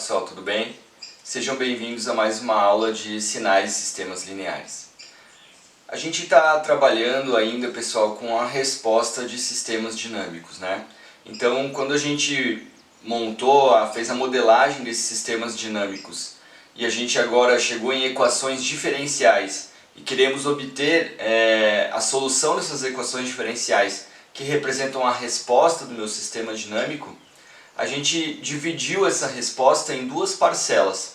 pessoal, tudo bem? Sejam bem-vindos a mais uma aula de sinais e sistemas lineares. A gente está trabalhando ainda, pessoal, com a resposta de sistemas dinâmicos, né? Então, quando a gente fez a modelagem desses sistemas dinâmicos e a gente agora chegou em equações diferenciais e queremos obter a solução dessas equações diferenciais que representam a resposta do meu sistema dinâmico, a gente dividiu essa resposta em duas parcelas.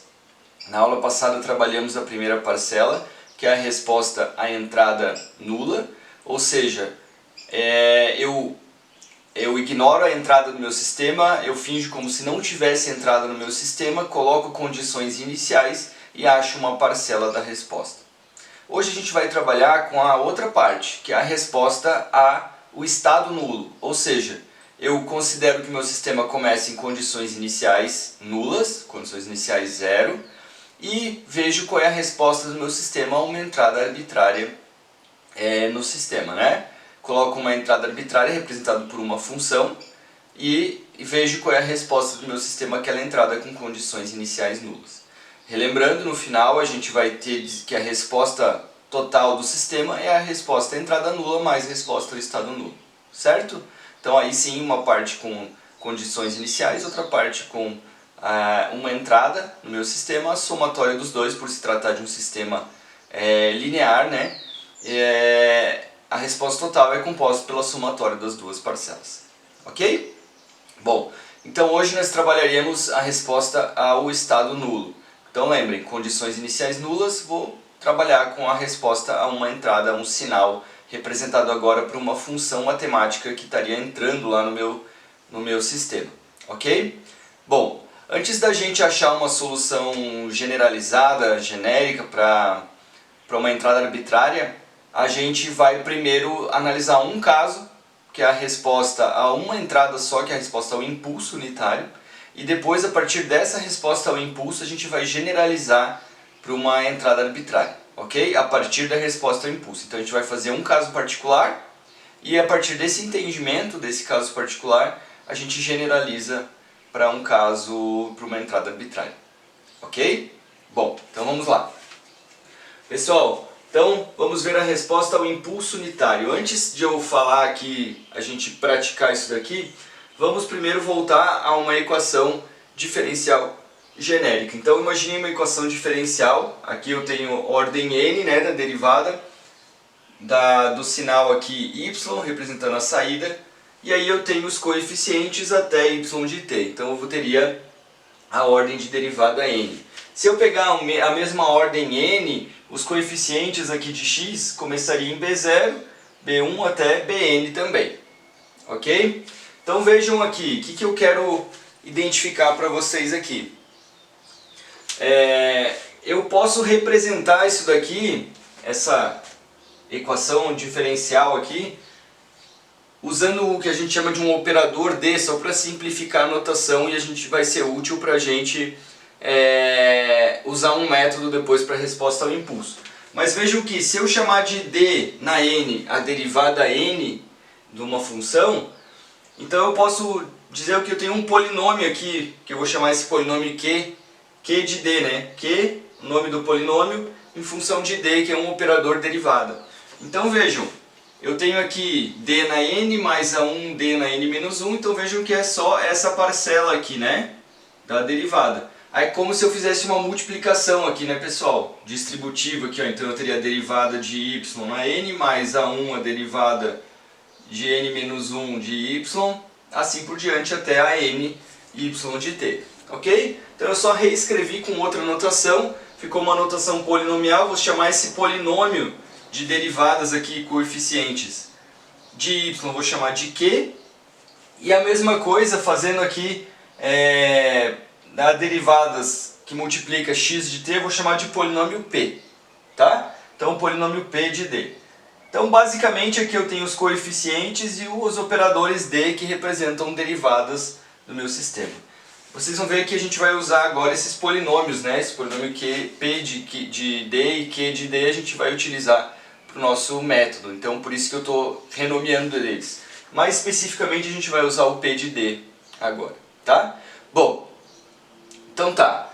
Na aula passada trabalhamos a primeira parcela, que é a resposta à entrada nula, ou seja, eu ignoro a entrada do meu sistema, eu finjo como se não tivesse entrada no meu sistema, coloco condições iniciais e acho uma parcela da resposta. Hoje a gente vai trabalhar com a outra parte, que é a resposta ao estado nulo, ou seja, eu considero que meu sistema começa em condições iniciais nulas, condições iniciais zero, e vejo qual é a resposta do meu sistema a uma entrada arbitrária no sistema, né? Coloco uma entrada arbitrária representada por uma função e vejo qual é a resposta do meu sistema àquela entrada com condições iniciais nulas. Relembrando, no final a gente vai ter que a resposta total do sistema é a resposta à entrada nula mais a resposta ao estado nulo, certo? Então aí sim, uma parte com condições iniciais, outra parte com uma entrada no meu sistema, a somatória dos dois, por se tratar de um sistema linear, né? A resposta total é composta pela somatória das duas parcelas. Ok? Bom, então hoje nós trabalharemos a resposta ao estado nulo. Então lembrem, condições iniciais nulas, vou trabalhar com a resposta a uma entrada, a um sinal representado agora por uma função matemática que estaria entrando lá no meu sistema. Ok? Bom, antes da gente achar uma solução generalizada, genérica para uma entrada arbitrária, a gente vai primeiro analisar um caso, que é a resposta a uma entrada só, que é a resposta ao impulso unitário, e depois, a partir dessa resposta ao impulso, a gente vai generalizar para uma entrada arbitrária, ok? A partir da resposta ao impulso. Então a gente vai fazer um caso particular, e a partir desse entendimento desse caso particular, a gente generaliza para uma entrada arbitrária, ok? Bom, então vamos lá. Pessoal, então vamos ver a resposta ao impulso unitário. Antes de eu falar aqui, a gente praticar isso daqui, vamos primeiro voltar a uma equação diferencial genérica. Então imagine uma equação diferencial, aqui eu tenho ordem n, né, da derivada do sinal aqui y, representando a saída, e aí eu tenho os coeficientes até y de t, então eu teria a ordem de derivada n. Se eu pegar a mesma ordem n, os coeficientes aqui de x começariam em b0, b1 até bn também, ok? Então vejam aqui, o que eu quero identificar para vocês aqui. Eu posso representar isso daqui, essa equação diferencial aqui, usando o que a gente chama de um operador D, só para simplificar a notação, e a gente vai ser útil para a gente usar um método depois para a resposta ao impulso. Mas vejam que se eu chamar de D na n a derivada n de uma função, então eu posso dizer que eu tenho um polinômio aqui, que eu vou chamar esse polinômio Q de D, né? Q, o nome do polinômio, em função de D, que é um operador derivada. Então vejam, eu tenho aqui D na n mais a1 D na n menos 1, então vejam que é só essa parcela aqui, né? Da derivada. Aí como se eu fizesse uma multiplicação aqui, né, pessoal? Distributiva aqui, ó. Então eu teria a derivada de y na n mais a1 a derivada de n menos 1 de y, assim por diante até a n y de t, ok? Então eu só reescrevi com outra notação, ficou uma notação polinomial, vou chamar esse polinômio de derivadas aqui, coeficientes de y, vou chamar de q, e a mesma coisa fazendo aqui derivadas que multiplica x de t, vou chamar de polinômio p, tá? Então polinômio p de d. Então basicamente aqui eu tenho os coeficientes e os operadores d que representam derivadas do meu sistema. Vocês vão ver que a gente vai usar agora esses polinômios, né? Esse polinômio q, p de d e q de d a gente vai utilizar para o nosso método. Então por isso que eu estou renomeando eles. Mais especificamente a gente vai usar o p de d agora, tá? Bom, Então tá.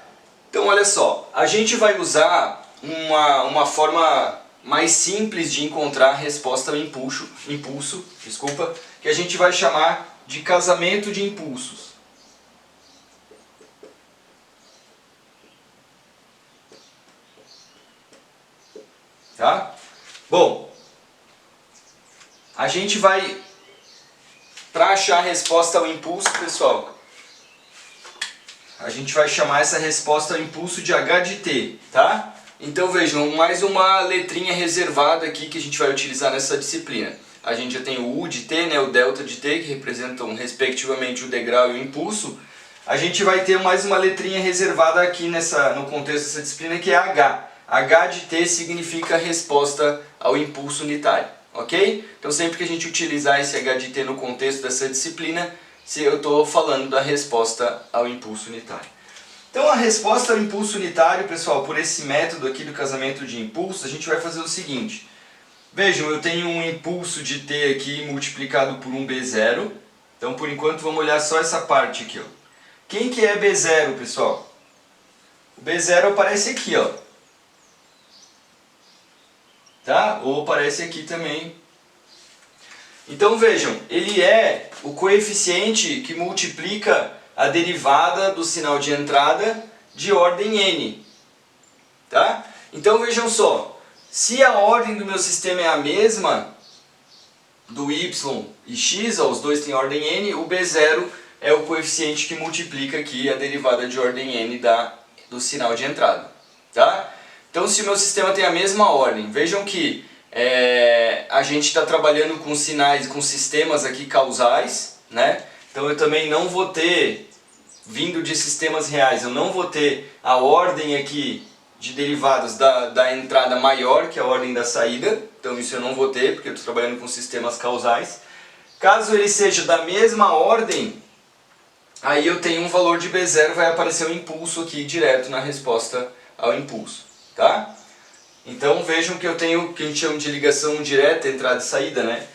Então olha só, a gente vai usar uma forma mais simples de encontrar a resposta ao impulso, que a gente vai chamar de casamento de impulsos. Tá? Bom, a gente vai, para achar a resposta ao impulso, pessoal, a gente vai chamar essa resposta ao impulso de H de t, tá? Então vejam, mais uma letrinha reservada aqui que a gente vai utilizar nessa disciplina. A gente já tem o U de t, né, o delta de t, que representam respectivamente o degrau e o impulso. A gente vai ter mais uma letrinha reservada aqui no contexto dessa disciplina, que é H. H de t significa resposta ao impulso unitário, ok? Então sempre que a gente utilizar esse H de t no contexto dessa disciplina, eu estou falando da resposta ao impulso unitário. Então a resposta ao impulso unitário, pessoal, por esse método aqui do casamento de impulso, a gente vai fazer o seguinte. Vejam, eu tenho um impulso de t aqui multiplicado por um B0. Então por enquanto vamos olhar só essa parte aqui, ó. Quem que é B0, pessoal? O B0 aparece aqui, ó. Tá? Ou aparece aqui também. Então vejam, ele é o coeficiente que multiplica a derivada do sinal de entrada de ordem n. Tá? Então vejam só, se a ordem do meu sistema é a mesma do y e x, ó, os dois têm ordem n, o B0 é o coeficiente que multiplica aqui a derivada de ordem n do sinal de entrada. Tá? Então se o meu sistema tem a mesma ordem, vejam que a gente está trabalhando com sinais, com sistemas aqui causais, né? Então eu também não vou ter, vindo de sistemas reais, eu não vou ter a ordem aqui de derivadas da entrada maior que a ordem da saída. Então isso eu não vou ter, porque eu estou trabalhando com sistemas causais. Caso ele seja da mesma ordem, aí eu tenho um valor de B0, vai aparecer um impulso aqui direto na resposta ao impulso. Tá? Então vejam que eu tenho o que a gente chama de ligação direta, entrada e saída, né?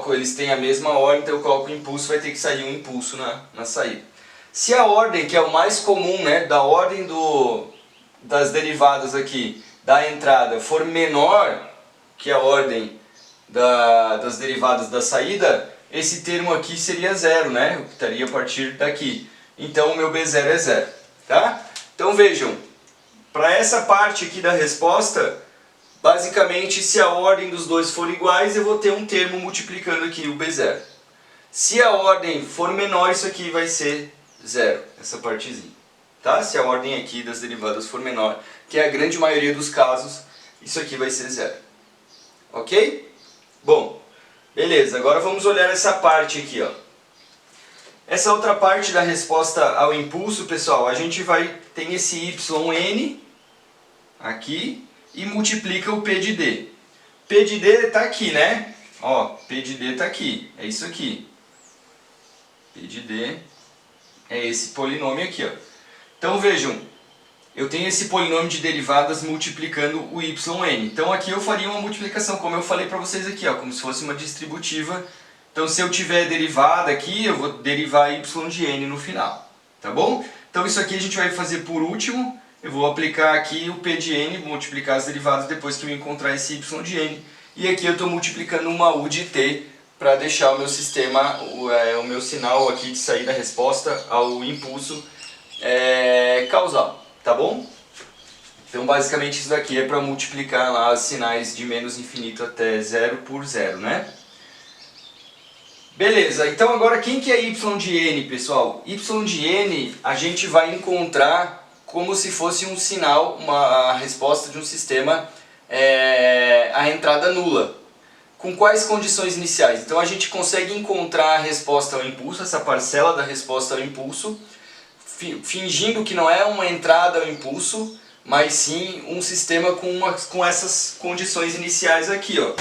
Eles têm a mesma ordem, então eu coloco o impulso, vai ter que sair um impulso na saída. Se a ordem, que é o mais comum, né, da ordem das derivadas aqui, da entrada, for menor que a ordem das derivadas da saída, esse termo aqui seria zero, né? Eu estaria a partir daqui. Então o meu B0 é zero. Tá? Então vejam, para essa parte aqui da resposta, basicamente, se a ordem dos dois for iguais, eu vou ter um termo multiplicando aqui o B0. Se a ordem for menor, isso aqui vai ser zero, essa partezinha. Tá? Se a ordem aqui das derivadas for menor, que é a grande maioria dos casos, isso aqui vai ser zero. Ok? Bom, beleza. Agora vamos olhar essa parte aqui, ó. Essa outra parte da resposta ao impulso, pessoal, a gente tem esse yn aqui e multiplica o P de D. P de D está aqui, né? Ó, P de D está aqui, é isso aqui. P de D é esse polinômio aqui, ó. Então vejam, eu tenho esse polinômio de derivadas multiplicando o yn. Então aqui eu faria uma multiplicação, como eu falei para vocês aqui, ó, como se fosse uma distributiva. Então se eu tiver derivada aqui, eu vou derivar y de n no final, tá bom? Então isso aqui a gente vai fazer por último. Eu vou aplicar aqui o P de n, multiplicar as derivadas depois que eu encontrar esse y de n. E aqui eu estou multiplicando uma u de t para deixar o meu sistema, o meu sinal aqui de sair da resposta ao impulso causal, tá bom? Então basicamente isso daqui é para multiplicar lá os sinais de menos infinito até zero por zero, né? Beleza, então agora quem que é y de n, pessoal? Y de n a gente vai encontrar como se fosse um sinal, a resposta de um sistema, a entrada nula. Com quais condições iniciais? Então a gente consegue encontrar a resposta ao impulso, essa parcela da resposta ao impulso, fingindo que não é uma entrada ao impulso, mas sim um sistema com essas condições iniciais aqui, ó.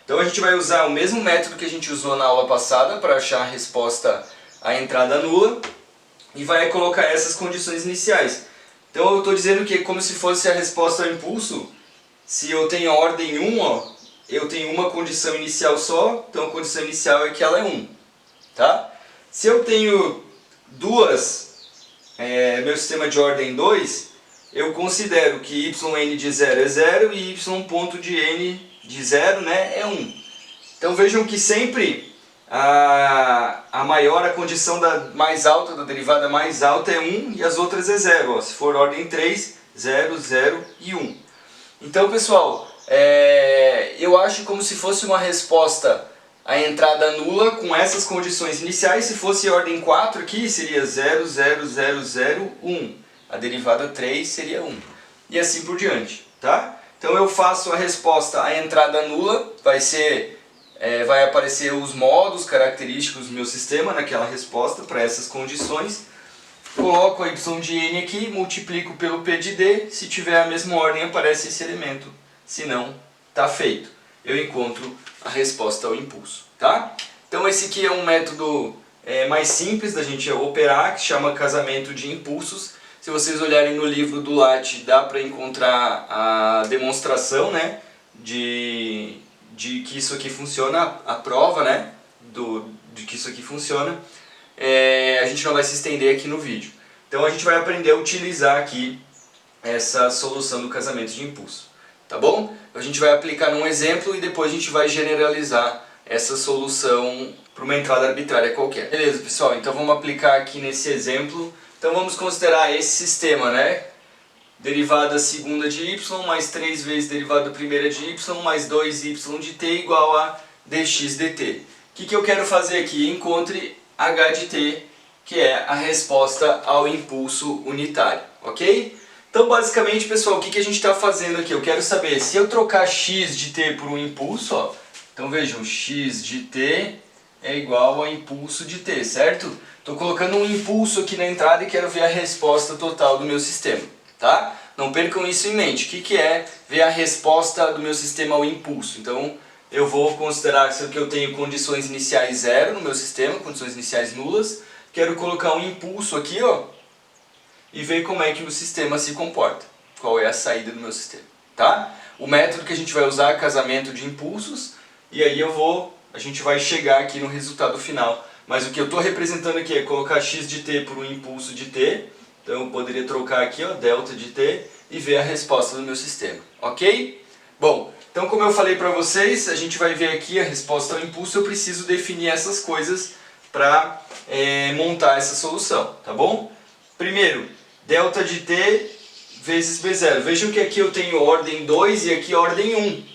Então a gente vai usar o mesmo método que a gente usou na aula passada para achar a resposta à entrada nula e vai colocar essas condições iniciais. Então eu estou dizendo que é como se fosse a resposta ao impulso. Se eu tenho a ordem 1, ó, eu tenho uma condição inicial só, então a condição inicial é que ela é 1. Tá? Se eu tenho duas meu sistema de ordem 2, eu considero que yn de 0 é 0 e y ponto de n de 0, né, é 1. Então vejam que sempre a condição mais alta, da derivada mais alta é 1 e as outras é 0. Ó. Se for ordem 3, 0, 0 e 1. Então, pessoal, eu acho como se fosse uma resposta a entrada nula com essas condições iniciais. Se fosse ordem 4 aqui, seria 0, 0, 0, 0, 1. A derivada 3 seria 1. E assim por diante, tá? Então eu faço a resposta a entrada nula, vai aparecer os modos característicos do meu sistema naquela resposta para essas condições. Coloco a y de n aqui, multiplico pelo p de d, se tiver a mesma ordem aparece esse elemento, se não, está feito. Eu encontro a resposta ao impulso, tá? Então esse aqui é um método mais simples da gente operar, que chama casamento de impulsos. Se vocês olharem no livro do Latte, dá para encontrar a demonstração, né, de que isso aqui funciona, a prova, né, de que isso aqui funciona. A gente não vai se estender aqui no vídeo. Então a gente vai aprender a utilizar aqui essa solução do casamento de impulso, tá bom? A gente vai aplicar num exemplo e depois a gente vai generalizar essa solução para uma entrada arbitrária qualquer. Beleza, pessoal? Então vamos aplicar aqui nesse exemplo. Então vamos considerar esse sistema, né? Derivada segunda de y mais 3 vezes derivada primeira de y mais 2y de t igual a dx dt. O que eu quero fazer aqui? Encontre h de t, que é a resposta ao impulso unitário, ok? Então basicamente, pessoal, o que a gente está fazendo aqui? Eu quero saber se eu trocar x de t por um impulso, ó, então vejam, x de t é igual a impulso de t, certo? Estou colocando um impulso aqui na entrada e quero ver a resposta total do meu sistema, tá? Não percam isso em mente. O que é ver a resposta do meu sistema ao impulso? Então, eu vou considerar que eu tenho condições iniciais 0 no meu sistema, condições iniciais nulas. Quero colocar um impulso aqui, ó, e ver como é que o sistema se comporta. Qual é a saída do meu sistema, tá? O método que a gente vai usar é casamento de impulsos, e aí a gente vai chegar aqui no resultado final. Mas o que eu estou representando aqui é colocar x de t por um impulso de t. Então eu poderia trocar aqui, ó, delta de t, e ver a resposta do meu sistema, ok? Bom, então como eu falei para vocês, a gente vai ver aqui a resposta ao impulso. Eu preciso definir essas coisas para montar essa solução, tá bom? Primeiro, delta de t vezes b0. Vejam que aqui eu tenho ordem 2 e aqui ordem 1.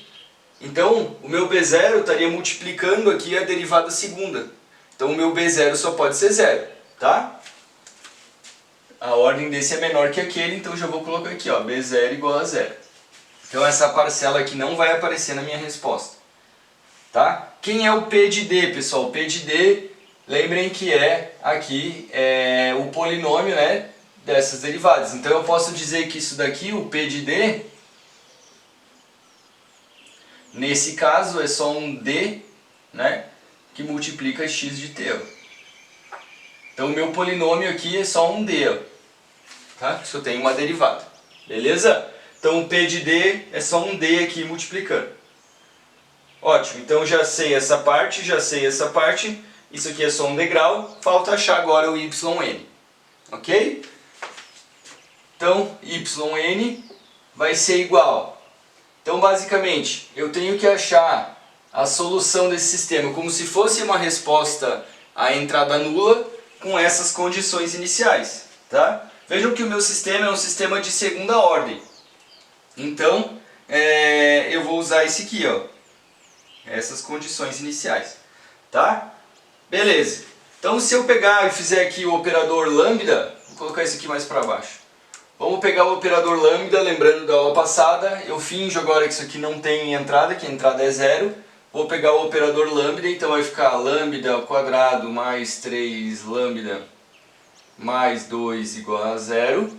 Então, o meu b0 estaria multiplicando aqui a derivada segunda. Então o meu b0 só pode ser 0, tá? A ordem desse é menor que aquele, então já vou colocar aqui, ó, b0 igual a 0. Então essa parcela aqui não vai aparecer na minha resposta, tá? Quem é o p de d, pessoal? O p de d, lembrem que é aqui o polinômio, né, dessas derivadas. Então eu posso dizer que isso daqui, o p de d, nesse caso é só um d, né, que multiplica x de t. Ó. Então o meu polinômio aqui é só um d, ó, tá? Se eu tenho uma derivada, beleza? Então o p de d é só um d aqui multiplicando. Ótimo, então já sei essa parte, já sei essa parte. Isso aqui é só um degrau, falta achar agora o yn, ok? Então yn vai ser igual. Então basicamente eu tenho que achar a solução desse sistema como se fosse uma resposta à entrada nula com essas condições iniciais, tá? Vejam que o meu sistema é um sistema de segunda ordem. Então eu vou usar esse aqui, ó, essas condições iniciais, tá? Beleza. Então se eu pegar e fizer aqui o operador lambda, vou colocar isso aqui mais para baixo. Vamos pegar o operador lambda, lembrando da aula passada, eu finjo agora que isso aqui não tem entrada, que a entrada é 0. Vou pegar o operador lambda, então vai ficar lambda ao quadrado mais 3 lambda mais 2 igual a 0,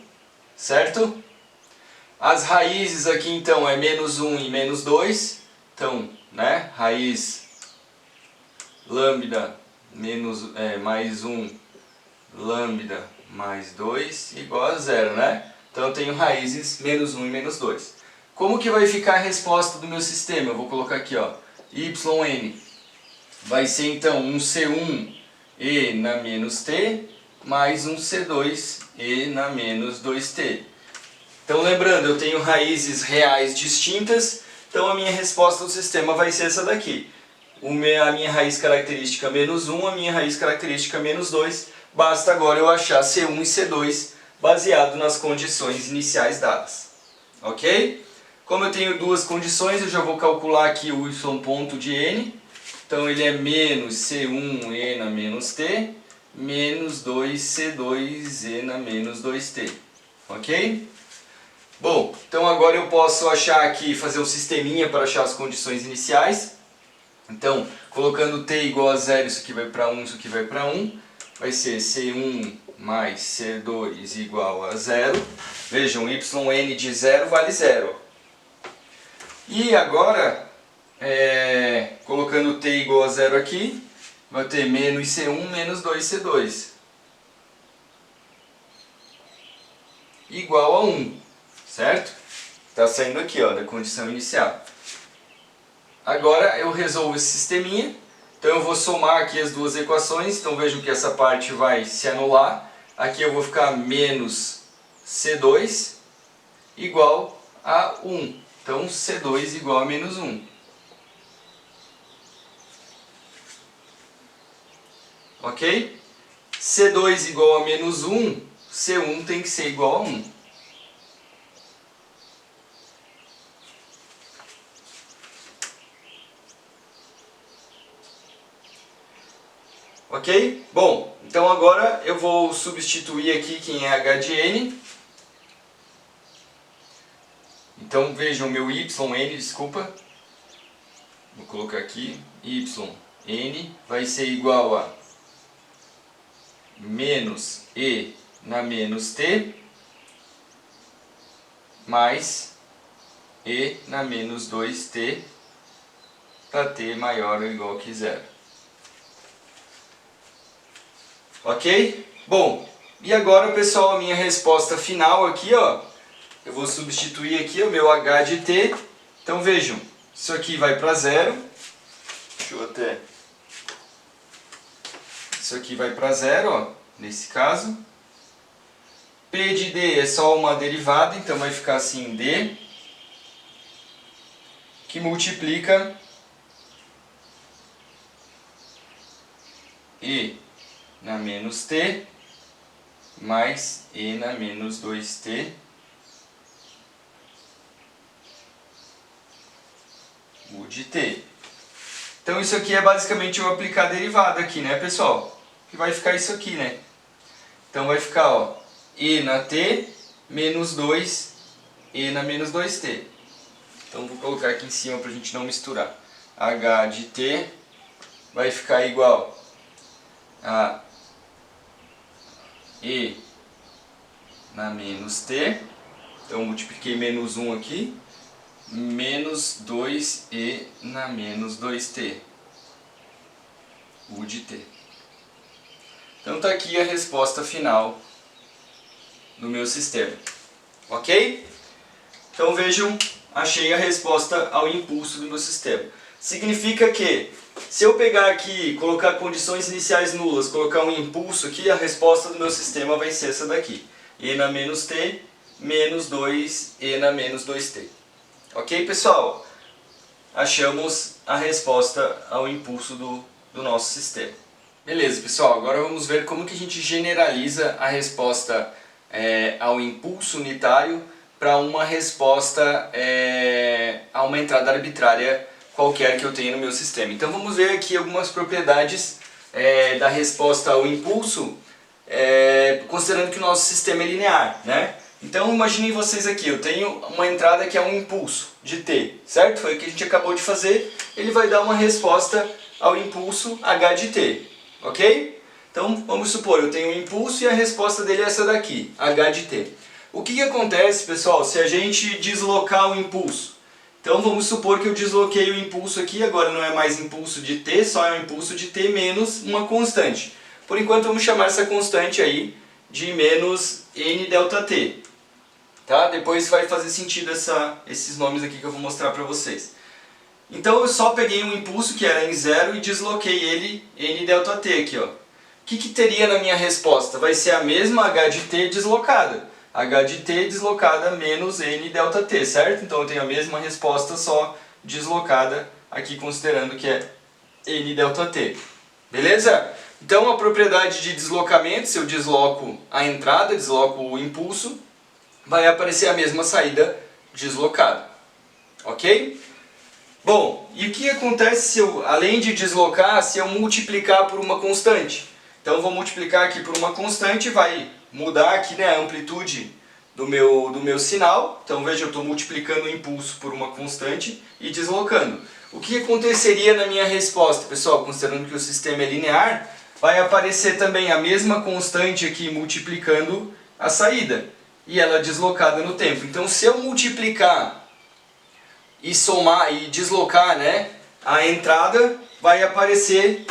certo? As raízes aqui então é menos 1 e menos 2, então, né, raiz lambda mais 1 lambda mais 2 igual a 0, né? Então eu tenho raízes menos 1 e menos 2. Como que vai ficar a resposta do meu sistema? Eu vou colocar aqui, ó, yn vai ser então um c1 e na menos t mais um C2 e na menos 2t. Então lembrando, eu tenho raízes reais distintas, então a minha resposta do sistema vai ser essa daqui. A minha raiz característica menos 1, a minha raiz característica menos 2. Basta agora eu achar C1 e C2 baseado nas condições iniciais dadas. Ok? Como eu tenho duas condições, eu já vou calcular aqui o y ponto de n. Então ele é menos C1e na menos t, menos 2C2e na menos 2t. Ok? Bom, então agora eu posso achar aqui, fazer um sisteminha para achar as condições iniciais. Então, colocando t igual a 0, isso aqui vai para 1, isso aqui vai para 1. Vai ser C1 mais C2 igual a 0. Vejam, yn de 0 vale 0. E agora, colocando t igual a 0 aqui, vai ter menos C1 menos 2C2 igual a 1, certo? Está saindo aqui, ó, da condição inicial. Agora eu resolvo esse sisteminha, então eu vou somar aqui as duas equações, então vejam que essa parte vai se anular. Aqui eu vou ficar menos C2 igual a 1, então C2 igual a menos 1. Ok? C2 igual a menos 1, C1 tem que ser igual a 1. Ok? Bom, então agora eu vou substituir aqui quem é h de n. Então vejam meu yn, desculpa. Vou colocar aqui, yn vai ser igual a menos e na menos t mais e na menos 2t para t maior ou igual que 0. Ok? Bom, e agora pessoal, a minha resposta final aqui, ó, eu vou substituir aqui o meu h de t. Então vejam, isso aqui vai para 0. Deixa eu até... Isso aqui vai para 0, ó, nesse caso. P de d é só uma derivada, então vai ficar assim d, que multiplica e na menos t mais e na menos 2t u de t. Então isso aqui é basicamente eu aplicar a derivada aqui, né pessoal? Que vai ficar isso aqui, né? Então vai ficar, ó, e na t menos 2 e na menos 2t. Então vou colocar aqui em cima para a gente não misturar. H de t vai ficar igual a e na menos t, então multipliquei menos 1 aqui, menos 2e na menos 2t, u de t. Então está aqui a resposta final do meu sistema, ok? Então vejam, achei a resposta ao impulso do meu sistema. Significa que, se eu pegar aqui e colocar condições iniciais nulas, colocar um impulso aqui, a resposta do meu sistema vai ser essa daqui. E na menos t, menos 2 e na menos 2t. Ok, pessoal? Achamos a resposta ao impulso do nosso sistema. Beleza, pessoal. Agora vamos ver como que a gente generaliza a resposta ao impulso unitário para uma resposta a uma entrada arbitrária qualquer que eu tenha no meu sistema. Então vamos ver aqui algumas propriedades da resposta ao impulso, considerando que o nosso sistema é linear, né? Então imaginem vocês aqui, eu tenho uma entrada que é um impulso de t, certo? Foi o que a gente acabou de fazer, ele vai dar uma resposta ao impulso h de t, ok? Então vamos supor, eu tenho um impulso e a resposta dele é essa daqui, h de t. O que acontece, pessoal, se a gente deslocar o impulso? Então vamos supor que eu desloquei o impulso aqui, agora não é mais impulso de t, só é um impulso de t menos uma constante. Por enquanto vamos chamar essa constante aí de menos n delta t. Tá? Depois vai fazer sentido esses nomes aqui que eu vou mostrar para vocês. Então eu só peguei um impulso que era em 0 e desloquei ele n delta t aqui, ó. que teria na minha resposta? Vai ser a mesma h de t deslocada. h de t deslocada menos n delta t, certo? Então eu tenho a mesma resposta, só deslocada aqui, considerando que é n delta t. Beleza? Então a propriedade de deslocamento, se eu desloco a entrada, desloco o impulso, vai aparecer a mesma saída deslocada. Ok? Bom, e o que acontece se eu, além de deslocar, se eu multiplicar por uma constante? Então eu vou multiplicar aqui por uma constante, vai mudar aqui, né, a amplitude do meu sinal. Então veja, eu estou multiplicando o impulso por uma constante e deslocando. O que aconteceria na minha resposta, pessoal? Considerando que o sistema é linear, vai aparecer também a mesma constante aqui multiplicando a saída. E ela deslocada no tempo. Então se eu multiplicar e somar e deslocar, né, a entrada, vai aparecer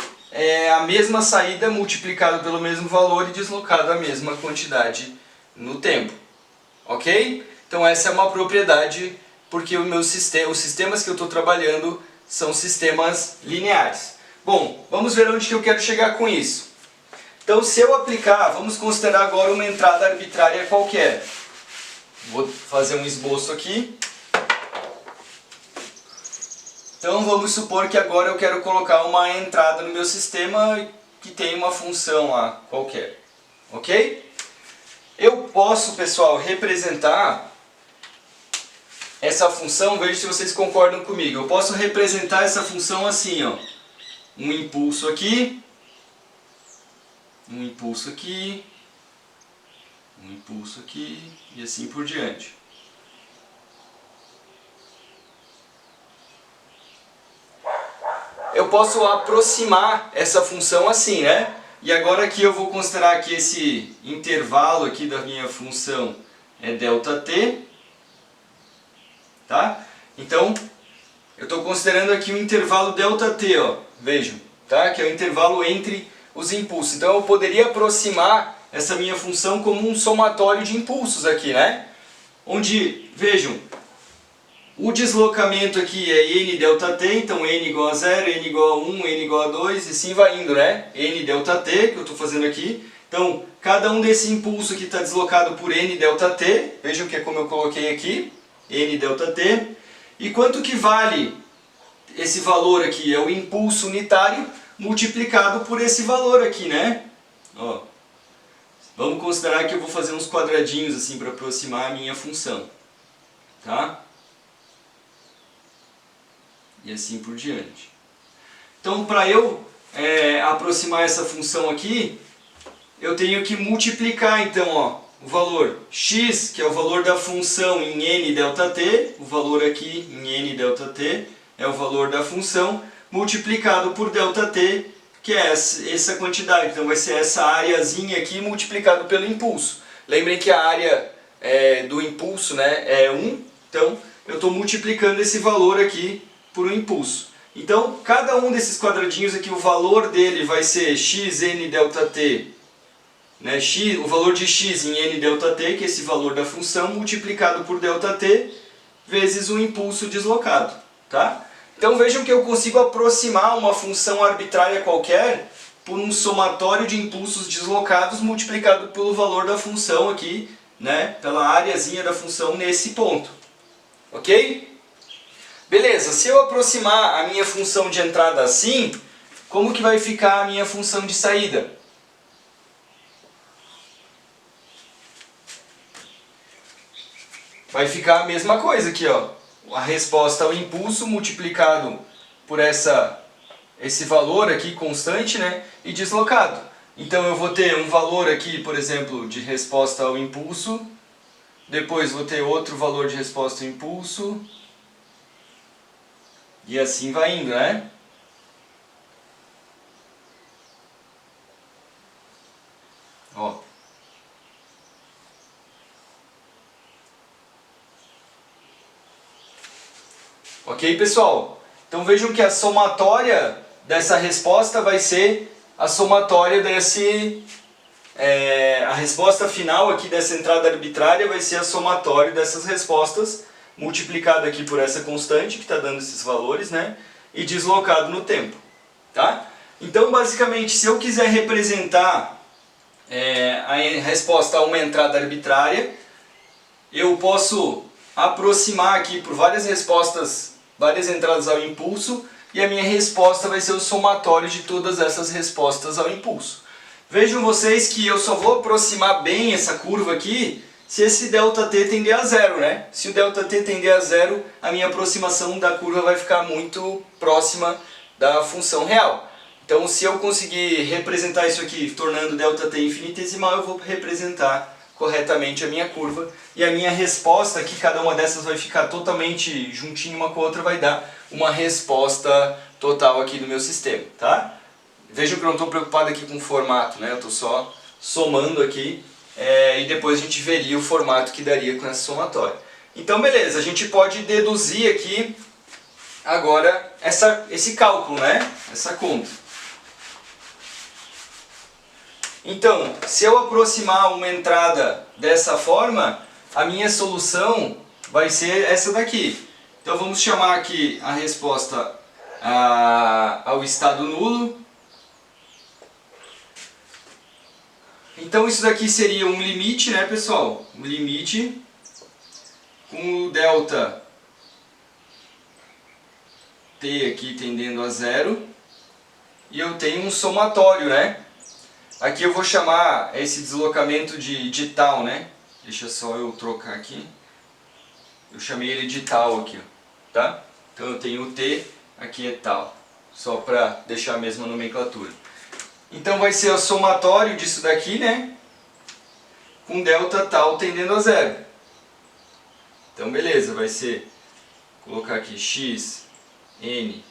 a mesma saída multiplicada pelo mesmo valor e deslocada a mesma quantidade no tempo. Ok? Então essa é uma propriedade, porque os sistemas que eu estou trabalhando são sistemas lineares. Bom, vamos ver onde que eu quero chegar com isso. Então se eu aplicar, vamos considerar agora uma entrada arbitrária qualquer. Vou fazer um esboço aqui. Então vamos supor que agora eu quero colocar uma entrada no meu sistema que tem uma função lá qualquer. Ok? Eu posso, pessoal, representar essa função, veja se vocês concordam comigo. Eu posso representar essa função assim, ó. Um impulso aqui, um impulso aqui, um impulso aqui e assim por diante. Eu posso aproximar essa função assim, né? E agora aqui eu vou considerar que esse intervalo aqui da minha função é ΔT. Tá? Então, eu estou considerando aqui o intervalo ΔT, ó. Vejam, tá? Que é o intervalo entre os impulsos. Então eu poderia aproximar essa minha função como um somatório de impulsos aqui, né? Onde, vejam, o deslocamento aqui é n ΔT, então n igual a 0, n igual a 1, n igual a 2, e assim vai indo, né? N ΔT, que eu estou fazendo aqui. Então, cada um desse impulso aqui está deslocado por n ΔT, vejam que é como eu coloquei aqui, n ΔT. E quanto que vale esse valor aqui? É o impulso unitário multiplicado por esse valor aqui, né? Ó, vamos considerar que eu vou fazer uns quadradinhos assim para aproximar a minha função, tá? E assim por diante. Então, para eu aproximar essa função aqui, eu tenho que multiplicar, então, ó, o valor x, que é o valor da função em n ΔT, o valor aqui em n ΔT é o valor da função, multiplicado por ΔT, que é essa quantidade. Então, vai ser essa areazinha aqui multiplicado pelo impulso. Lembrem que a área do impulso, né, é 1, então eu estou multiplicando esse valor aqui por um impulso. Então, cada um desses quadradinhos aqui, o valor dele vai ser xn ΔT, né, o valor de x em n ΔT, que é esse valor da função, multiplicado por ΔT, vezes o impulso deslocado. Tá? Então vejam que eu consigo aproximar uma função arbitrária qualquer por um somatório de impulsos deslocados multiplicado pelo valor da função aqui, né, pela areazinha da função nesse ponto. Ok? Beleza, se eu aproximar a minha função de entrada assim, como que vai ficar a minha função de saída? Vai ficar a mesma coisa aqui, ó. A resposta ao impulso multiplicado por esse valor aqui constante, né, e deslocado. Então eu vou ter um valor aqui, por exemplo, de resposta ao impulso, depois vou ter outro valor de resposta ao impulso, e assim vai indo, né? Ó. Ok, pessoal? Então vejam que a somatória dessa resposta vai ser a somatória a resposta final aqui dessa entrada arbitrária vai ser a somatória dessas respostas, multiplicado aqui por essa constante que está dando esses valores, né? E deslocado no tempo. Tá? Então, basicamente, se eu quiser representar a resposta a uma entrada arbitrária, eu posso aproximar aqui por várias respostas, várias entradas ao impulso, e a minha resposta vai ser o somatório de todas essas respostas ao impulso. Vejam vocês que eu só vou aproximar bem essa curva aqui se esse ΔT tender a zero, né? Se o ΔT tender a zero, a minha aproximação da curva vai ficar muito próxima da função real. Então, se eu conseguir representar isso aqui, tornando ΔT infinitesimal, eu vou representar corretamente a minha curva. E a minha resposta aqui, cada uma dessas vai ficar totalmente juntinho uma com a outra, vai dar uma resposta total aqui do meu sistema, tá? Vejam que eu não estou preocupado aqui com o formato, né? Eu estou só somando aqui e depois a gente veria o formato que daria com essa somatória. Então, beleza, a gente pode deduzir aqui agora esse cálculo, né? Essa conta. Então, se eu aproximar uma entrada dessa forma, a minha solução vai ser essa daqui. Então vamos chamar aqui a resposta ao estado nulo. Então isso daqui seria um limite, né, pessoal? Um limite com o ΔT aqui tendendo a zero. E eu tenho um somatório, né? Aqui eu vou chamar esse deslocamento de tal, né? Deixa só eu trocar aqui. Eu chamei ele de tal aqui, tá? Então eu tenho o T, aqui é tal. Só para deixar a mesma nomenclatura. Então vai ser o somatório disso daqui, né? Com ΔT tal tendendo a zero. Então beleza, vai ser, vou colocar aqui x, n,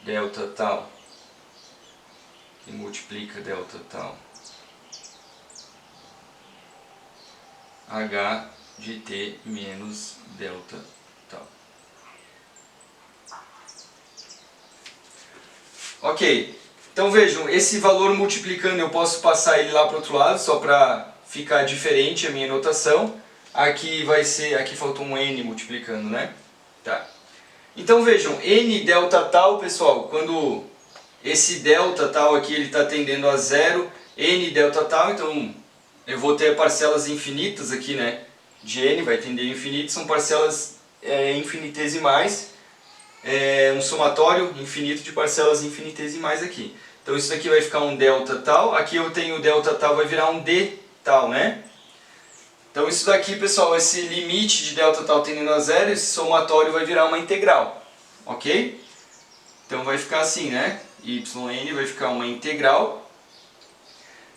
ΔT tal, que multiplica ΔT tal, h de t menos ΔT tal. Ok, então vejam, esse valor multiplicando eu posso passar ele lá para o outro lado, só para ficar diferente a minha notação. Aqui vai ser, aqui faltou um n multiplicando, né? Tá. Então vejam, n ΔT tal, pessoal, quando esse ΔT tal aqui ele está tendendo a zero, n ΔT tal, então eu vou ter parcelas infinitas aqui, né? De n vai tender a infinito, são parcelas infinitesimais, um somatório infinito de parcelas infinitesimais aqui. Então isso daqui vai ficar um ΔT tal, aqui eu tenho o ΔT tal, vai virar um d tal, né? Então isso daqui, pessoal, esse limite de ΔT tal tendendo a zero, esse somatório vai virar uma integral, ok? Então vai ficar assim, né? Yn vai ficar uma integral.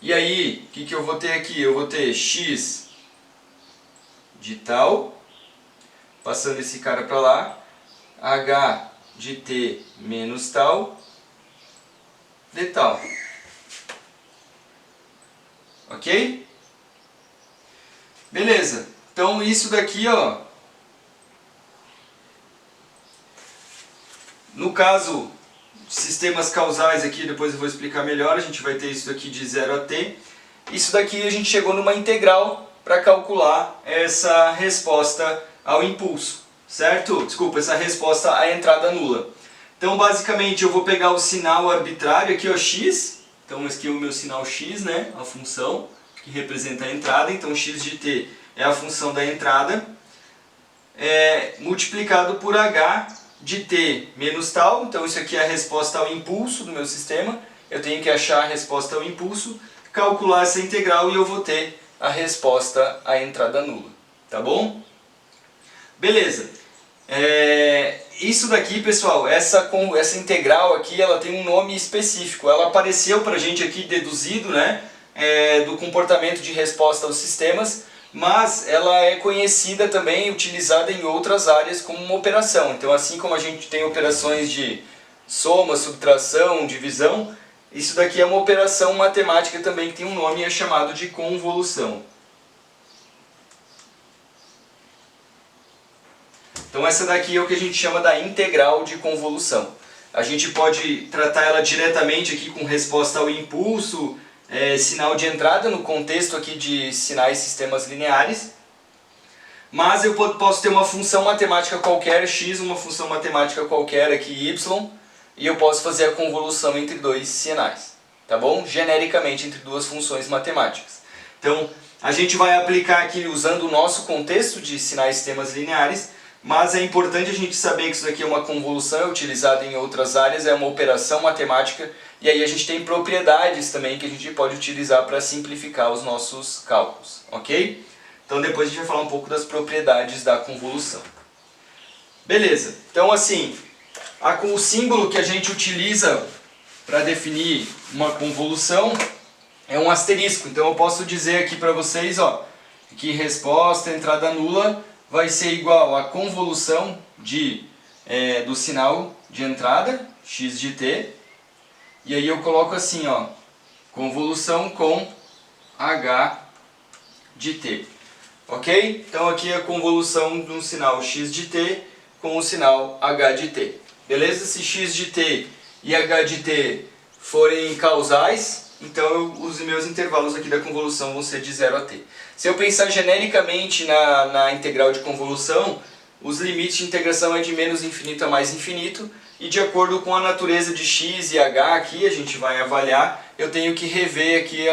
E aí, o que eu vou ter aqui? Eu vou ter x de tal, passando esse cara para lá, h de t menos tal, d tal. Ok? Beleza. Então isso daqui, ó, no caso sistemas causais aqui, depois eu vou explicar melhor, a gente vai ter isso daqui de 0 a t. Isso daqui a gente chegou numa integral para calcular essa resposta ao impulso, certo? Desculpa, essa resposta à entrada nula. Então basicamente eu vou pegar o sinal arbitrário aqui, ó, x. Então esse aqui é o meu sinal x, né? A função que representa a entrada. Então x de t é a função da entrada, multiplicado por h de t menos tal. Então isso aqui é a resposta ao impulso do meu sistema. Eu tenho que achar a resposta ao impulso, calcular essa integral e eu vou ter a resposta à entrada nula. Tá bom? Beleza. Isso daqui, pessoal, essa integral aqui, ela tem um nome específico. Ela apareceu pra gente aqui deduzido, né, do comportamento de resposta aos sistemas, mas ela é conhecida também, utilizada em outras áreas como uma operação. Então, assim como a gente tem operações de soma, subtração, divisão, isso daqui é uma operação matemática também que tem um nome e é chamado de convolução. Então essa daqui é o que a gente chama da integral de convolução. A gente pode tratar ela diretamente aqui com resposta ao impulso, sinal de entrada no contexto aqui de sinais e sistemas lineares. Mas eu posso ter uma função matemática qualquer, x, uma função matemática qualquer aqui, y, e eu posso fazer a convolução entre dois sinais, tá bom? Genericamente entre duas funções matemáticas. Então, a gente vai aplicar aqui usando o nosso contexto de sinais sistemas lineares, mas é importante a gente saber que isso daqui é uma convolução, é utilizada em outras áreas, é uma operação matemática, e aí a gente tem propriedades também que a gente pode utilizar para simplificar os nossos cálculos, ok? Então depois a gente vai falar um pouco das propriedades da convolução. Beleza, então assim, o símbolo que a gente utiliza para definir uma convolução é um asterisco. Então eu posso dizer aqui para vocês, ó, que resposta entrada nula vai ser igual à convolução do sinal de entrada, x de t, e aí eu coloco assim, ó, convolução com h de t. Ok? Então aqui é a convolução de um sinal x de t com o sinal h de t. Beleza? Se x de t e h de t forem causais, então os meus intervalos aqui da convolução vão ser de 0 a t. Se eu pensar genericamente na integral de convolução, os limites de integração é de menos infinito a mais infinito, e de acordo com a natureza de x e h aqui, a gente vai avaliar, eu tenho que rever aqui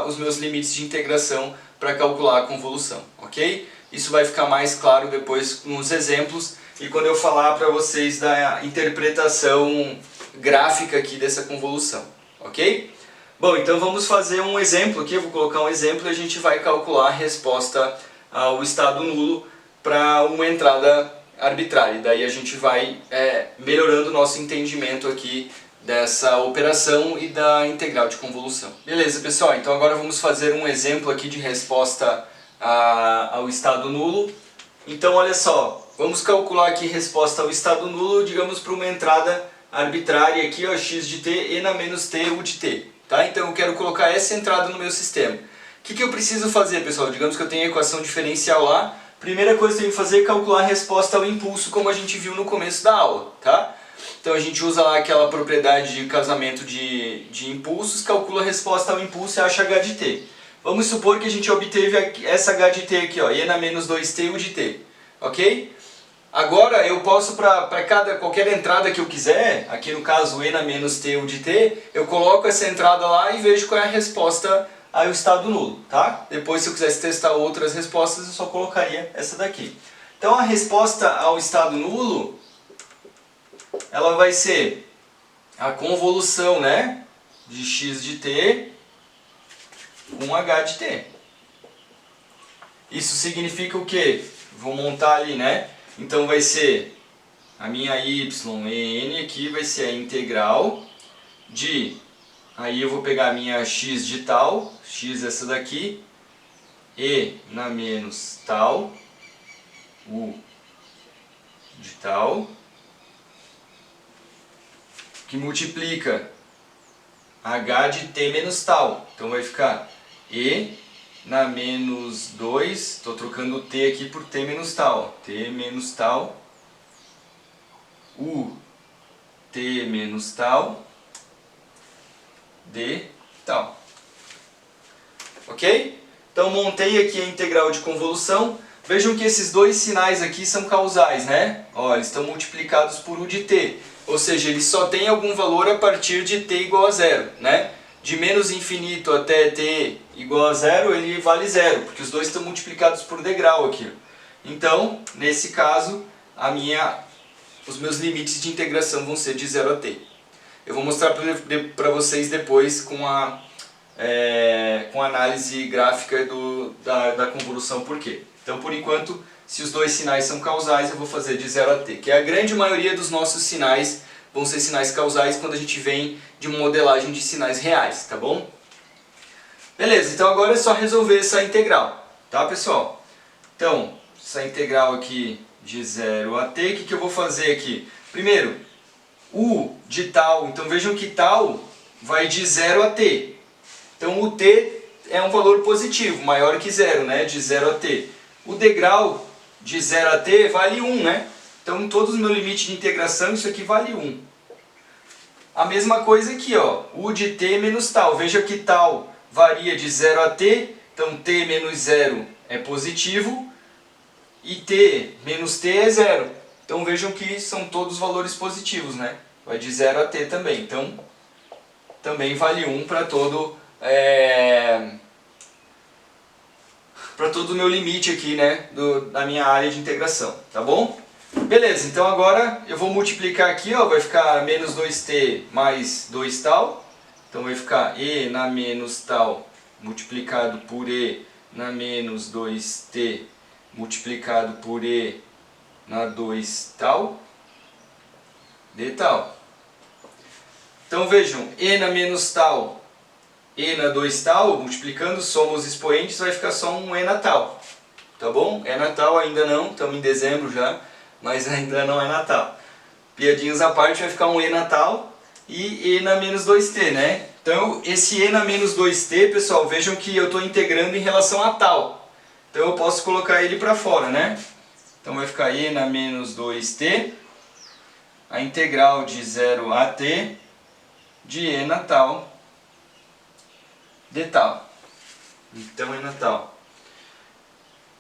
os meus limites de integração para calcular a convolução, ok? Isso vai ficar mais claro depois nos exemplos e quando eu falar para vocês da interpretação gráfica aqui dessa convolução, ok? Bom, então vamos fazer um exemplo aqui, eu vou colocar um exemplo e a gente vai calcular a resposta ao estado nulo para uma entrada arbitrária. Daí a gente vai melhorando o nosso entendimento aqui dessa operação e da integral de convolução. Beleza, pessoal, então agora vamos fazer um exemplo aqui de resposta ao estado nulo. Então olha só, vamos calcular aqui resposta ao estado nulo, digamos para uma entrada arbitrária aqui, ó, x de t, e na menos t, u de t. Tá? Então eu quero colocar essa entrada no meu sistema. O que eu preciso fazer, pessoal? Digamos que eu tenho a equação diferencial lá. Primeira coisa que eu tenho que fazer é calcular a resposta ao impulso, como a gente viu no começo da aula. Tá? Então a gente usa lá aquela propriedade de casamento de impulsos, calcula a resposta ao impulso e acha h de t. Vamos supor que a gente obteve essa h de t aqui, ó, e na menos 2t u de t. Ok? Agora eu posso, para qualquer entrada que eu quiser, aqui no caso e na menos t u de t, eu coloco essa entrada lá e vejo qual é a resposta ao estado nulo. Tá? Depois, se eu quisesse testar outras respostas, eu só colocaria essa daqui. Então a resposta ao estado nulo, ela vai ser a convolução, né, de x de t com h de t. Isso significa o quê? Vou montar ali, né? Então vai ser a minha y e n aqui vai ser a integral de, aí eu vou pegar a minha x de tal, x essa daqui, e na menos tal, u de tal, que multiplica h de t menos tal. Então vai ficar e na menos 2, estou trocando o t aqui por t menos tal. T menos tal, u t menos tal, d tal. Ok? Então montei aqui a integral de convolução. Vejam que esses dois sinais aqui são causais, né? Ó, eles estão multiplicados por u de t. Ou seja, eles só têm algum valor a partir de t igual a zero, né? De menos infinito até t igual a zero, ele vale zero, porque os dois estão multiplicados por degrau aqui. Então, nesse caso, os meus limites de integração vão ser de 0 a t. Eu vou mostrar para vocês depois com a análise gráfica da convolução por quê. Então, por enquanto, se os dois sinais são causais, eu vou fazer de 0 a t, que é a grande maioria dos nossos sinais vão ser sinais causais quando a gente vem de uma modelagem de sinais reais, tá bom? Beleza, então agora é só resolver essa integral, tá, pessoal? Então, essa integral aqui de 0 a t, o que eu vou fazer aqui? Primeiro, u de tal, então vejam que tal vai de 0 a t. Então o t é um valor positivo, maior que 0, né, de 0 a t. O degrau de 0 a t vale 1, né? Então, todos os meus limites de integração, isso aqui vale 1. A mesma coisa aqui, ó, u de t menos tal. Veja que tal varia de 0 a t, então t menos 0 é positivo e t menos t é 0. Então, vejam que são todos valores positivos, né? vai de 0 a t também. Então, também vale 1 para todo o meu limite aqui, né, da minha área de integração, tá bom? Beleza, então agora eu vou multiplicar aqui, ó, vai ficar menos 2t mais 2 tal. Então vai ficar e na menos tal multiplicado por e na menos 2t multiplicado por e na 2 tal d tal. Então vejam, e na menos tal e na 2 tal, multiplicando, soma os expoentes, vai ficar só um e na tal. Tá bom? É Natal ainda não, estamos em dezembro já, mas ainda não é Natal. Piadinhas à parte, vai ficar um e Natal e na menos 2t, né? Então esse e na menos 2t, pessoal, vejam que eu estou integrando em relação a tal. Então eu posso colocar ele para fora, né? Então vai ficar e na menos 2t, a integral de 0 a t de e na tal d tal. Então é Natal.